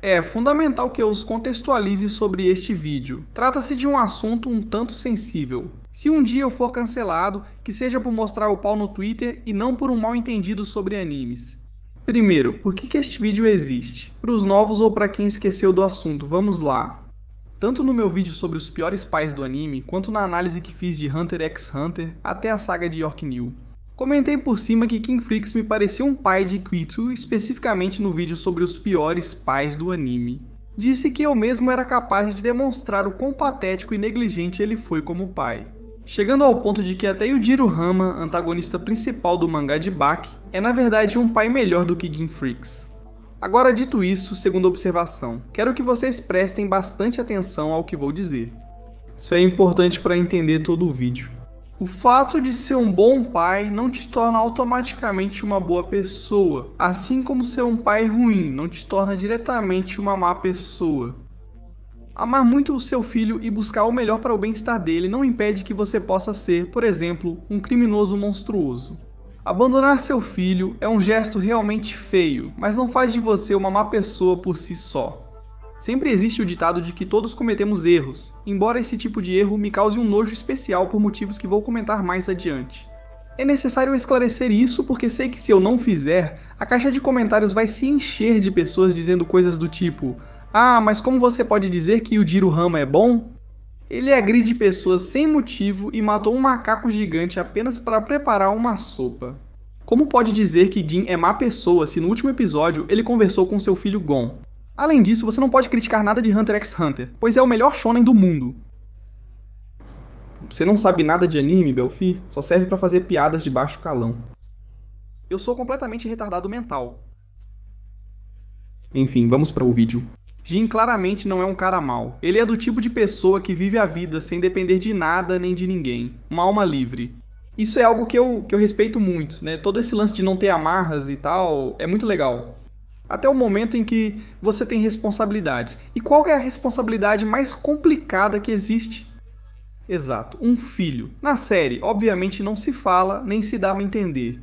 É fundamental que eu os contextualize sobre este vídeo. Trata-se de um assunto um tanto sensível. Se um dia eu for cancelado, que seja por mostrar o pau no Twitter e não por um mal entendido sobre animes. Primeiro, por que este vídeo existe? Para os novos ou para quem esqueceu do assunto, vamos lá. Tanto no meu vídeo sobre os piores pais do anime, quanto na análise que fiz de Hunter x Hunter até a saga de York New. Comentei por cima que King Freaks me parecia um pai de Quitsu, especificamente no vídeo sobre os piores pais do anime. Disse que eu mesmo era capaz de demonstrar o quão patético e negligente ele foi como pai. Chegando ao ponto de que até Yujiro Hama, antagonista principal do mangá de Baki, é na verdade um pai melhor do que King Freaks. Agora dito isso, segunda observação, quero que vocês prestem bastante atenção ao que vou dizer. Isso é importante para entender todo o vídeo. O fato de ser um bom pai não te torna automaticamente uma boa pessoa, assim como ser um pai ruim não te torna diretamente uma má pessoa. Amar muito o seu filho e buscar o melhor para o bem-estar dele não impede que você possa ser, por exemplo, um criminoso monstruoso. Abandonar seu filho é um gesto realmente feio, mas não faz de você uma má pessoa por si só. Sempre existe o ditado de que todos cometemos erros, embora esse tipo de erro me cause um nojo especial por motivos que vou comentar mais adiante. É necessário esclarecer isso porque sei que se eu não fizer, a caixa de comentários vai se encher de pessoas dizendo coisas do tipo: "Ah, mas como você pode dizer que o Yujiro Hama é bom?" Ele agride pessoas sem motivo e matou um macaco gigante apenas para preparar uma sopa. Como pode dizer que Jin é má pessoa se no último episódio ele conversou com seu filho Gon? Além disso, você não pode criticar nada de Hunter x Hunter, pois é o melhor shonen do mundo. Você não sabe nada de anime, Belfi? Só serve pra fazer piadas de baixo calão. Eu sou completamente retardado mental. Enfim, vamos para o vídeo. Jin claramente não é um cara mau. Ele é do tipo de pessoa que vive a vida sem depender de nada nem de ninguém. Uma alma livre. Isso é algo que eu respeito muito, né? Todo esse lance de não ter amarras e tal é muito legal. Até o momento em que você tem responsabilidades. E qual é a responsabilidade mais complicada que existe? Exato, um filho. Na série, obviamente não se fala, nem se dá a entender.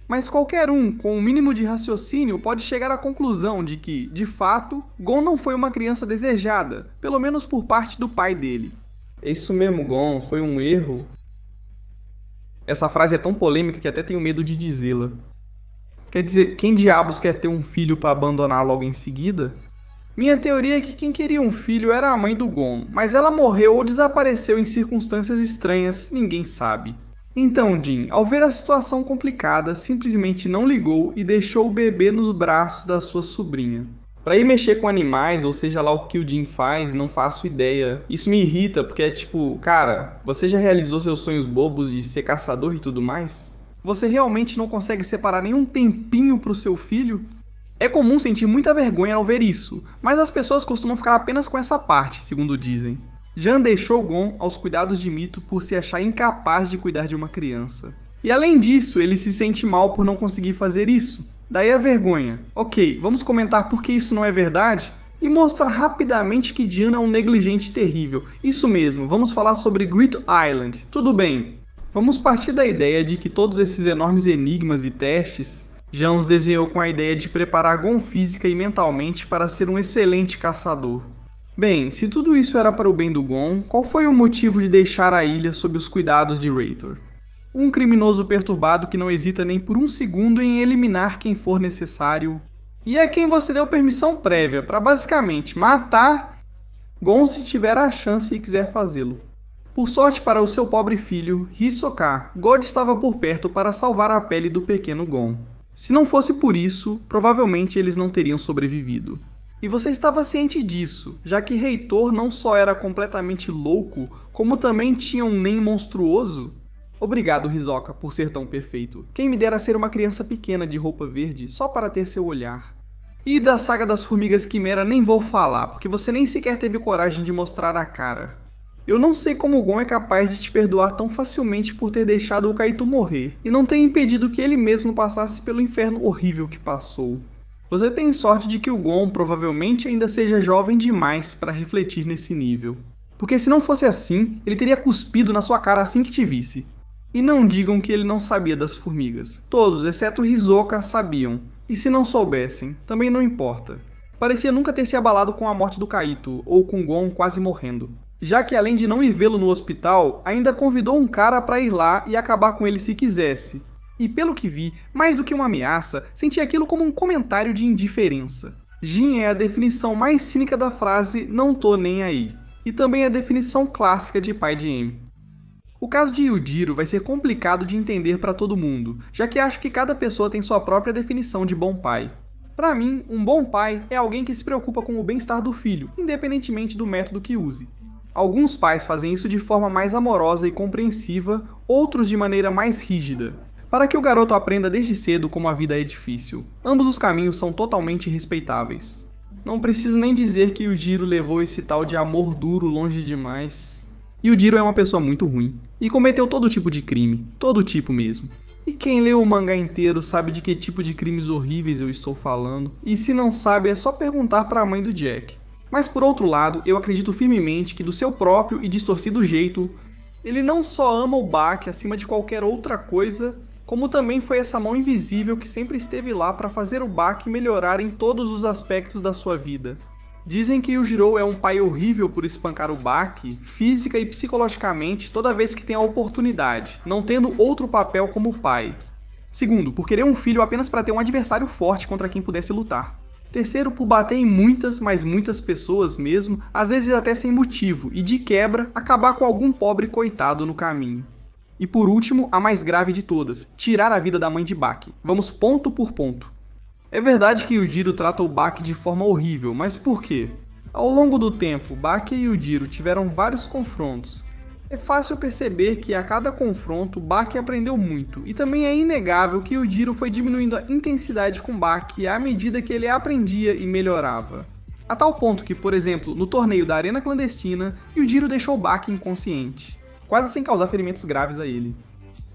Mas qualquer um com um mínimo de raciocínio pode chegar à conclusão de que, de fato, Gon não foi uma criança desejada, pelo menos por parte do pai dele. É isso mesmo, Gon, foi um erro. Essa frase é tão polêmica que até tenho medo de dizê-la. Quer dizer, quem diabos quer ter um filho para abandonar logo em seguida? Minha teoria é que quem queria um filho era a mãe do Gon, mas ela morreu ou desapareceu em circunstâncias estranhas, ninguém sabe. Então Jin, ao ver a situação complicada, simplesmente não ligou e deixou o bebê nos braços da sua sobrinha. Pra ir mexer com animais, ou seja lá o que o Jin faz, não faço ideia. Isso me irrita, porque é tipo, cara, você já realizou seus sonhos bobos de ser caçador e tudo mais? Você realmente não consegue separar nenhum tempinho pro seu filho? É comum sentir muita vergonha ao ver isso, mas as pessoas costumam ficar apenas com essa parte, segundo dizem. Jan deixou Gon aos cuidados de Mito por se achar incapaz de cuidar de uma criança. E além disso, ele se sente mal por não conseguir fazer isso. Daí a vergonha. Ok, vamos comentar por que isso não é verdade? E mostrar rapidamente que Jan é um negligente terrível. Isso mesmo, vamos falar sobre Grit Island. Tudo bem. Vamos partir da ideia de que todos esses enormes enigmas e testes, Jan os desenhou com a ideia de preparar Gon física e mentalmente para ser um excelente caçador. Bem, se tudo isso era para o bem do Gon, qual foi o motivo de deixar a ilha sob os cuidados de Reitor? Um criminoso perturbado que não hesita nem por um segundo em eliminar quem for necessário, e a quem você deu permissão prévia para basicamente matar Gon se tiver a chance e quiser fazê-lo. Por sorte para o seu pobre filho, Hisoka, God estava por perto para salvar a pele do pequeno Gon. Se não fosse por isso, provavelmente eles não teriam sobrevivido. E você estava ciente disso, já que Reitor não só era completamente louco, como também tinha um nen monstruoso? Obrigado, Hisoka, por ser tão perfeito. Quem me dera ser uma criança pequena de roupa verde só para ter seu olhar. E da saga das formigas quimera nem vou falar, porque você nem sequer teve coragem de mostrar a cara. Eu não sei como o Gon é capaz de te perdoar tão facilmente por ter deixado o Kaito morrer, e não ter impedido que ele mesmo passasse pelo inferno horrível que passou. Você tem sorte de que o Gon provavelmente ainda seja jovem demais para refletir nesse nível. Porque se não fosse assim, ele teria cuspido na sua cara assim que te visse. E não digam que ele não sabia das formigas. Todos, exceto Hisoka, sabiam. E se não soubessem, também não importa. parecia nunca ter se abalado com a morte do Kaito, ou com Gon quase morrendo. Já que além de não ir vê-lo no hospital, ainda convidou um cara para ir lá e acabar com ele se quisesse. E pelo que vi, mais do que uma ameaça, senti aquilo como um comentário de indiferença. Jin é a definição mais cínica da frase "não tô nem aí", e também a definição clássica de pai de Amy. O caso de Yujiro vai ser complicado de entender para todo mundo, já que acho que cada pessoa tem sua própria definição de bom pai. Para mim, um bom pai é alguém que se preocupa com o bem-estar do filho, independentemente do método que use. Alguns pais fazem isso de forma mais amorosa e compreensiva, outros de maneira mais rígida, para que o garoto aprenda desde cedo como a vida é difícil. Ambos os caminhos são totalmente respeitáveis. Não preciso nem dizer que Yujiro levou esse tal de amor duro longe demais. Yujiro é uma pessoa muito ruim, e cometeu todo tipo de crime, todo tipo mesmo. E quem leu o mangá inteiro sabe de que tipo de crimes horríveis eu estou falando, e se não sabe é só perguntar para a mãe do Jack. Mas por outro lado, eu acredito firmemente que do seu próprio e distorcido jeito, ele não só ama o Baki acima de qualquer outra coisa, como também foi essa mão invisível que sempre esteve lá para fazer o Baki melhorar em todos os aspectos da sua vida. Dizem que Yujiro é um pai horrível por espancar o Baki, física e psicologicamente, toda vez que tem a oportunidade, não tendo outro papel como pai. Segundo, por querer um filho apenas para ter um adversário forte contra quem pudesse lutar. Terceiro, por bater em muitas, mas muitas pessoas mesmo, às vezes até sem motivo, e de quebra, acabar com algum pobre coitado no caminho. E por último, a mais grave de todas, tirar a vida da mãe de Baki. Vamos ponto por ponto. É verdade que Yujiro trata o Baki de forma horrível, mas por quê? Ao longo do tempo, Baki e Yujiro tiveram vários confrontos. É fácil perceber que a cada confronto, Baki aprendeu muito, e também é inegável que Yujiro foi diminuindo a intensidade com Baki à medida que ele aprendia e melhorava. A tal ponto que, por exemplo, no torneio da Arena Clandestina, Yujiro deixou Baki inconsciente, quase sem causar ferimentos graves a ele.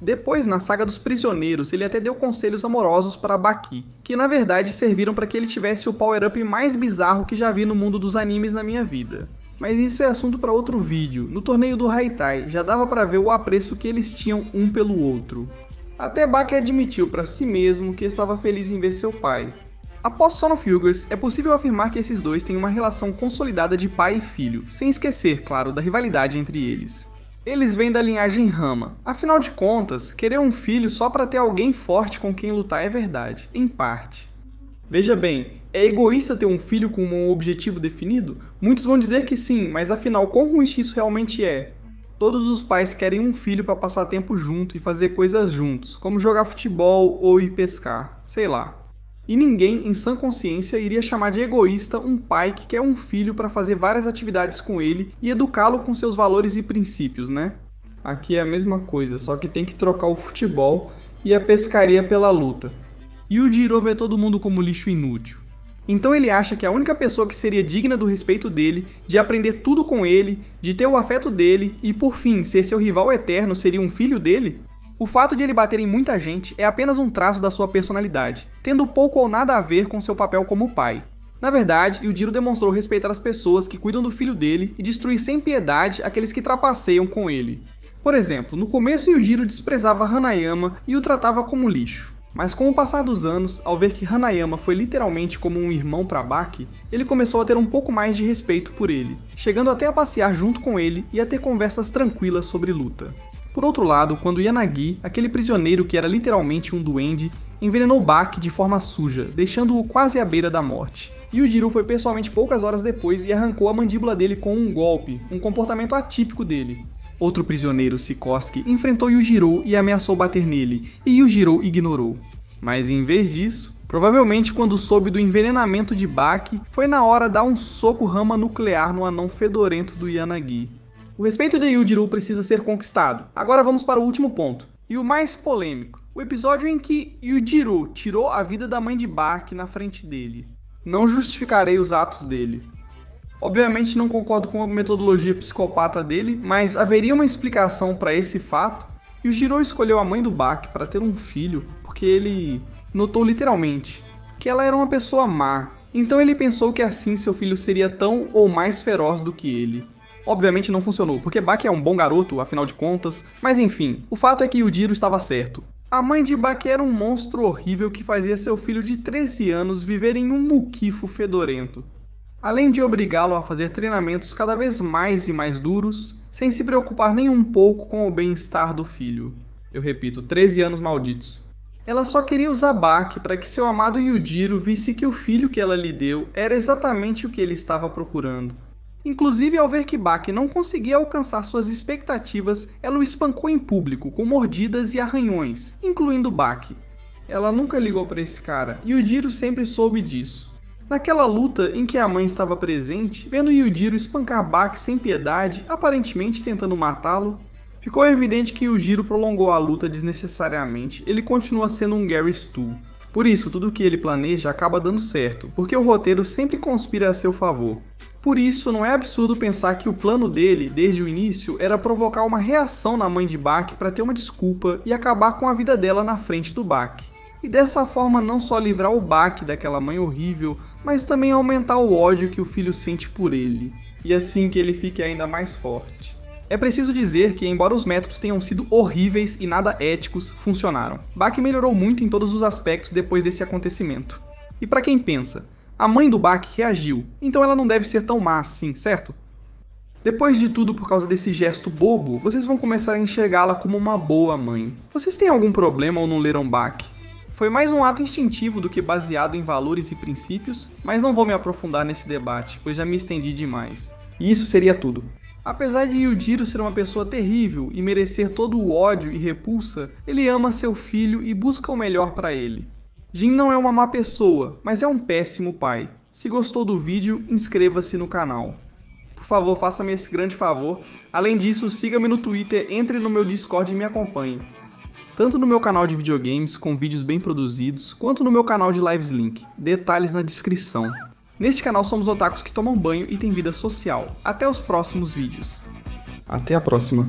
Depois, na saga dos prisioneiros, ele até deu conselhos amorosos para Baki, que na verdade serviram para que ele tivesse o power-up mais bizarro que já vi no mundo dos animes na minha vida. Mas isso é assunto para outro vídeo. No torneio do Haitai, já dava para ver o apreço que eles tinham um pelo outro. Até Baki admitiu para si mesmo que estava feliz em ver seu pai. Após Son of Hugers, é possível afirmar que esses dois têm uma relação consolidada de pai e filho, sem esquecer, claro, da rivalidade entre eles. Eles vêm da linhagem Rama. Afinal de contas, querer um filho só para ter alguém forte com quem lutar é verdade, em parte. Veja bem, é egoísta ter um filho com um objetivo definido? Muitos vão dizer que sim, mas afinal, quão ruim isso realmente é? Todos os pais querem um filho para passar tempo junto e fazer coisas juntos, como jogar futebol ou ir pescar, sei lá. E ninguém, em sã consciência, iria chamar de egoísta um pai que quer um filho para fazer várias atividades com ele e educá-lo com seus valores e princípios, né? Aqui é a mesma coisa, só que tem que trocar o futebol e a pescaria pela luta. E o Jiro vê todo mundo como lixo inútil. Então ele acha que a única pessoa que seria digna do respeito dele, de aprender tudo com ele, de ter o afeto dele e, por fim, ser seu rival eterno seria um filho dele? O fato de ele bater em muita gente é apenas um traço da sua personalidade, tendo pouco ou nada a ver com seu papel como pai. Na verdade, Yujiro demonstrou respeitar as pessoas que cuidam do filho dele e destruir sem piedade aqueles que trapaceiam com ele. Por exemplo, no começo Yujiro desprezava Hanayama e o tratava como lixo. Mas com o passar dos anos, ao ver que Hanayama foi literalmente como um irmão para Baki, ele começou a ter um pouco mais de respeito por ele, chegando até a passear junto com ele e a ter conversas tranquilas sobre luta. Por outro lado, quando Yanagi, aquele prisioneiro que era literalmente um duende, envenenou Baki de forma suja, deixando-o quase à beira da morte. Yujiro foi pessoalmente poucas horas depois e arrancou a mandíbula dele com um golpe, um comportamento atípico dele. Outro prisioneiro, Sikorsky, enfrentou Yujiro e ameaçou bater nele, e Yujiro ignorou. Mas em vez disso, provavelmente quando soube do envenenamento de Baki, foi na hora dar um soco rama nuclear no anão fedorento do Yanagi. O respeito de Yujiro precisa ser conquistado. Agora vamos para o último ponto, e o mais polêmico. O episódio em que Yujiro tirou a vida da mãe de Baki na frente dele. Não justificarei os atos dele. Obviamente não concordo com a metodologia psicopata dele, mas haveria uma explicação para esse fato. Yujiro escolheu a mãe do Baki para ter um filho porque ele notou literalmente que ela era uma pessoa má. Então ele pensou que assim seu filho seria tão ou mais feroz do que ele. Obviamente não funcionou, porque Baki é um bom garoto, afinal de contas, mas enfim, o fato é que Yujiro estava certo. A mãe de Baki era um monstro horrível que fazia seu filho de 13 anos viver em um muquifo fedorento. Além de obrigá-lo a fazer treinamentos cada vez mais e mais duros, sem se preocupar nem um pouco com o bem-estar do filho. Eu repito, 13 anos malditos. Ela só queria usar Baki para que seu amado Yujiro visse que o filho que ela lhe deu era exatamente o que ele estava procurando. Inclusive, ao ver que Baki não conseguia alcançar suas expectativas, ela o espancou em público, com mordidas e arranhões, incluindo Baki. Ela nunca ligou para esse cara, e Yujiro sempre soube disso. Naquela luta em que a mãe estava presente, vendo Yujiro espancar Baki sem piedade, aparentemente tentando matá-lo, ficou evidente que Yujiro prolongou a luta desnecessariamente. Ele continua sendo um Gary Stu. Por isso, tudo o que ele planeja acaba dando certo, porque o roteiro sempre conspira a seu favor. Por isso, não é absurdo pensar que o plano dele, desde o início, era provocar uma reação na mãe de Baki para ter uma desculpa e acabar com a vida dela na frente do Baki. E dessa forma não só livrar o Baki daquela mãe horrível, mas também aumentar o ódio que o filho sente por ele. E assim que ele fique ainda mais forte. É preciso dizer que, embora os métodos tenham sido horríveis e nada éticos, funcionaram. Baki melhorou muito em todos os aspectos depois desse acontecimento. E para quem pensa, a mãe do Baki reagiu, então ela não deve ser tão má assim, certo? Depois de tudo, por causa desse gesto bobo, vocês vão começar a enxergá-la como uma boa mãe. Vocês têm algum problema ou não leram Baki? Foi mais um ato instintivo do que baseado em valores e princípios, mas não vou me aprofundar nesse debate, pois já me estendi demais. E isso seria tudo. Apesar de Yujiro ser uma pessoa terrível e merecer todo o ódio e repulsa, ele ama seu filho e busca o melhor para ele. Jin não é uma má pessoa, mas é um péssimo pai. Se gostou do vídeo, inscreva-se no canal. Por favor, faça-me esse grande favor. Além disso, siga-me no Twitter, entre no meu Discord e me acompanhe. Tanto no meu canal de videogames, com vídeos bem produzidos, quanto no meu canal de Lives Link. Detalhes na descrição. Neste canal somos otakus que tomam banho e têm vida social. Até os próximos vídeos. Até a próxima.